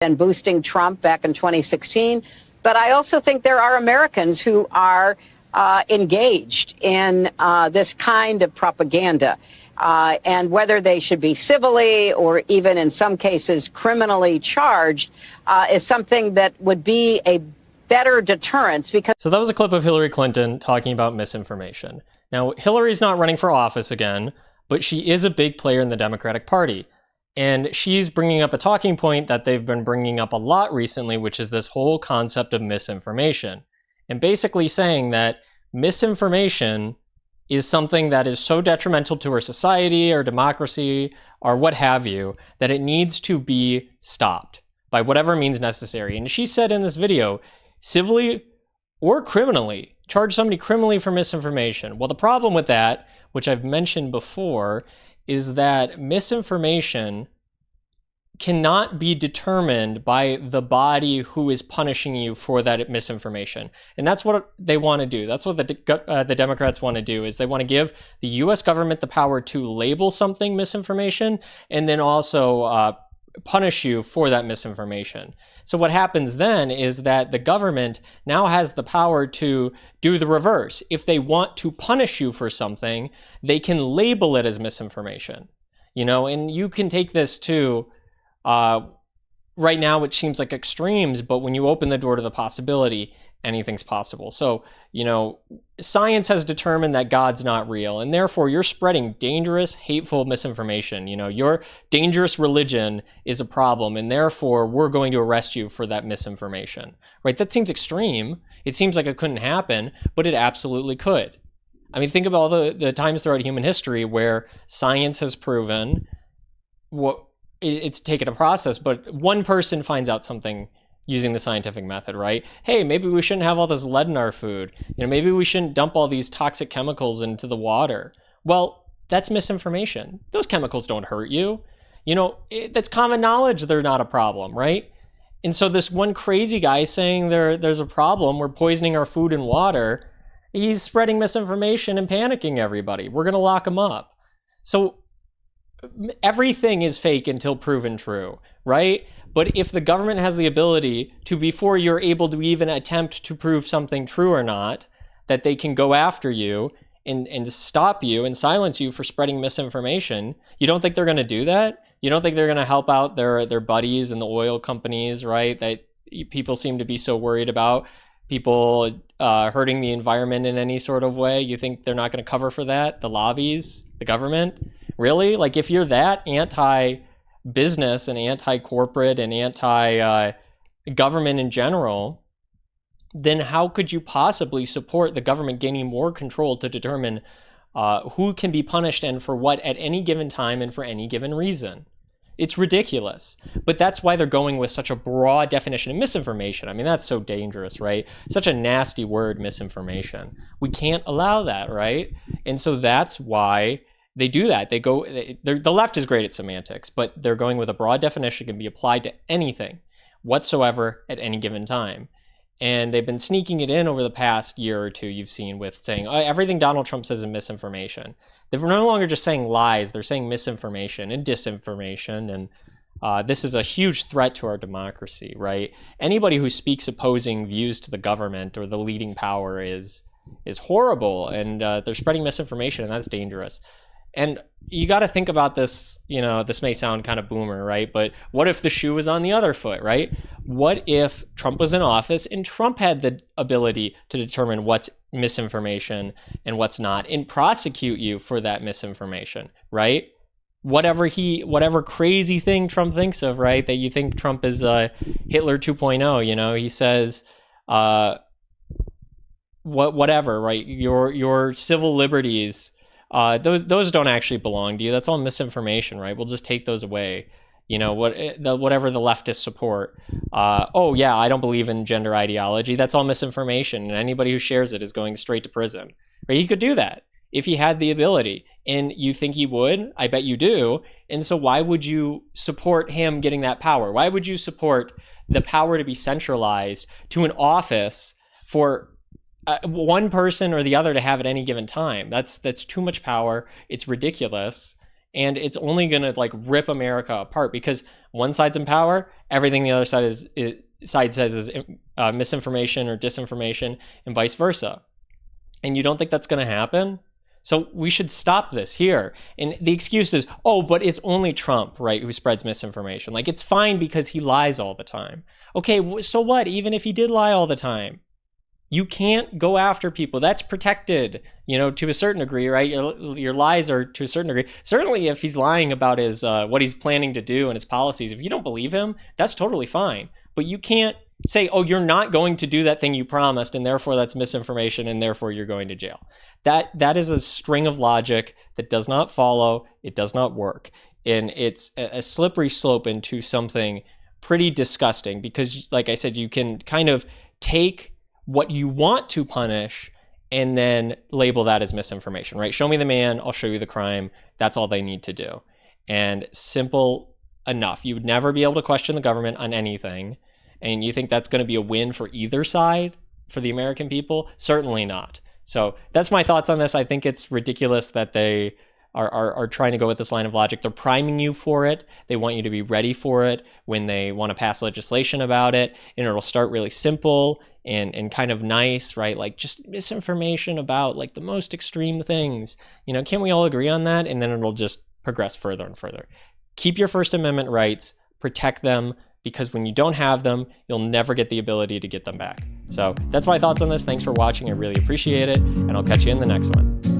and boosting Trump back in 2016. But I also think there are Americans who are engaged in this kind of propaganda. And whether they should be civilly or even in some cases criminally charged is something that would be a better deterrence. Because So that was a clip of Hillary Clinton talking about misinformation. Now, Hillary's not running for office again, but she is a big player in the Democratic Party. And she's bringing up a talking point that they've been bringing up a lot recently, which is this whole concept of misinformation. And basically saying that misinformation is something that is so detrimental to our society or democracy or what have you, that it needs to be stopped by whatever means necessary. And she said in this video, civilly or criminally, charge somebody criminally for misinformation. Well, the problem with that, which I've mentioned before, is that misinformation cannot be determined by the body who is punishing you for that misinformation. And that's what they want to do. That's what the Democrats want to do, is they want to give the US government the power to label something misinformation and then also punish you for that misinformation. So what happens then is that the government now has the power to do the reverse. If they want to punish you for something, they can label it as misinformation. You know, and you can take this to right now, it seems like extremes, but when you open the door to the possibility, anything's possible. So, you know, science has determined that God's not real, and therefore you're spreading dangerous, hateful misinformation. You know, your dangerous religion is a problem, and therefore we're going to arrest you for that misinformation, right? That seems extreme. It seems like it couldn't happen, but it absolutely could. I mean, think about all the times throughout human history where science has proven what it's taken a process, but one person finds out something using the scientific method, right? Hey, maybe we shouldn't have all this lead in our food. You know, maybe we shouldn't dump all these toxic chemicals into the water. Well, that's misinformation. Those chemicals don't hurt you. You know, that's common knowledge they're not a problem, right? And so this one crazy guy saying there's a problem, we're poisoning our food and water, he's spreading misinformation and panicking everybody. We're going to lock him up. So everything is fake until proven true, right? But if the government has the ability to, before you're able to even attempt to prove something true or not, that they can go after you and stop you and silence you for spreading misinformation, you don't think they're going to do that? You don't think they're going to help out their buddies in the oil companies, right? That people seem to be so worried about people hurting the environment in any sort of way. You think they're not going to cover for that? The lobbies, the government? Really? Like, if you're that anti-business and anti-corporate and anti-government in general, then how could you possibly support the government gaining more control to determine who can be punished and for what at any given time and for any given reason? It's ridiculous. But that's why they're going with such a broad definition of misinformation. I mean, that's so dangerous, right? Such a nasty word, misinformation. We can't allow that, right? And so that's why they do that. The left is great at semantics, but they're going with a broad definition that can be applied to anything whatsoever at any given time. And they've been sneaking it in over the past year or two, you've seen, with saying, oh, everything Donald Trump says is misinformation. They're no longer just saying lies, they're saying misinformation and disinformation. And this is a huge threat to our democracy, right? Anybody who speaks opposing views to the government or the leading power is horrible, and they're spreading misinformation, and that's dangerous. And you got to think about this, you know, this may sound kind of boomer, right? But what if the shoe was on the other foot, right? What if Trump was in office and Trump had the ability to determine what's misinformation and what's not and prosecute you for that misinformation, right? Whatever crazy thing Trump thinks of, right? That you think Trump is Hitler 2.0, you know, he says, whatever, right? Your civil liberties, those don't actually belong to you. That's all misinformation, right? We'll just take those away. You know, whatever the leftists support. Oh yeah, I don't believe in gender ideology. That's all misinformation, and anybody who shares it is going straight to prison. Right? He could do that if he had the ability, and you think he would. I bet you do. And so why would you support him getting that power? Why would you support the power to be centralized to an office for one person or the other to have at any given time? That's too much power. It's ridiculous. And it's only going to like rip America apart, because one side's in power, everything the other side says is misinformation or disinformation, and vice versa. And you don't think that's going to happen? So we should stop this here. And the excuse is, oh, but it's only Trump, right, who spreads misinformation. Like, it's fine because he lies all the time. Okay, so what? Even if he did lie all the time, you can't go after people. That's protected, to a certain degree, right? Your lies are to a certain degree. Certainly if he's lying about his what he's planning to do and his policies, if you don't believe him, that's totally fine. But you can't say, oh, you're not going to do that thing you promised, and therefore that's misinformation, and therefore you're going to jail. That is a string of logic that does not follow. It does not work. And it's a slippery slope into something pretty disgusting because, like I said, you can kind of take what you want to punish and then label that as misinformation, right? Show me the man, I'll show you the crime. That's all they need to do. And simple enough. You would never be able to question the government on anything. And you think that's going to be a win for either side, for the American people? Certainly not. So that's my thoughts on this. I think it's ridiculous that they are trying to go with this line of logic. They're priming you for it. They want you to be ready for it when they want to pass legislation about it. And it'll start really simple and kind of nice, right? Like just misinformation about like the most extreme things. Can't we all agree on that? And then it'll just progress further and further. Keep your First Amendment rights, protect them, because when you don't have them, you'll never get the ability to get them back. So that's my thoughts on this. Thanks for watching. I really appreciate it. And I'll catch you in the next one.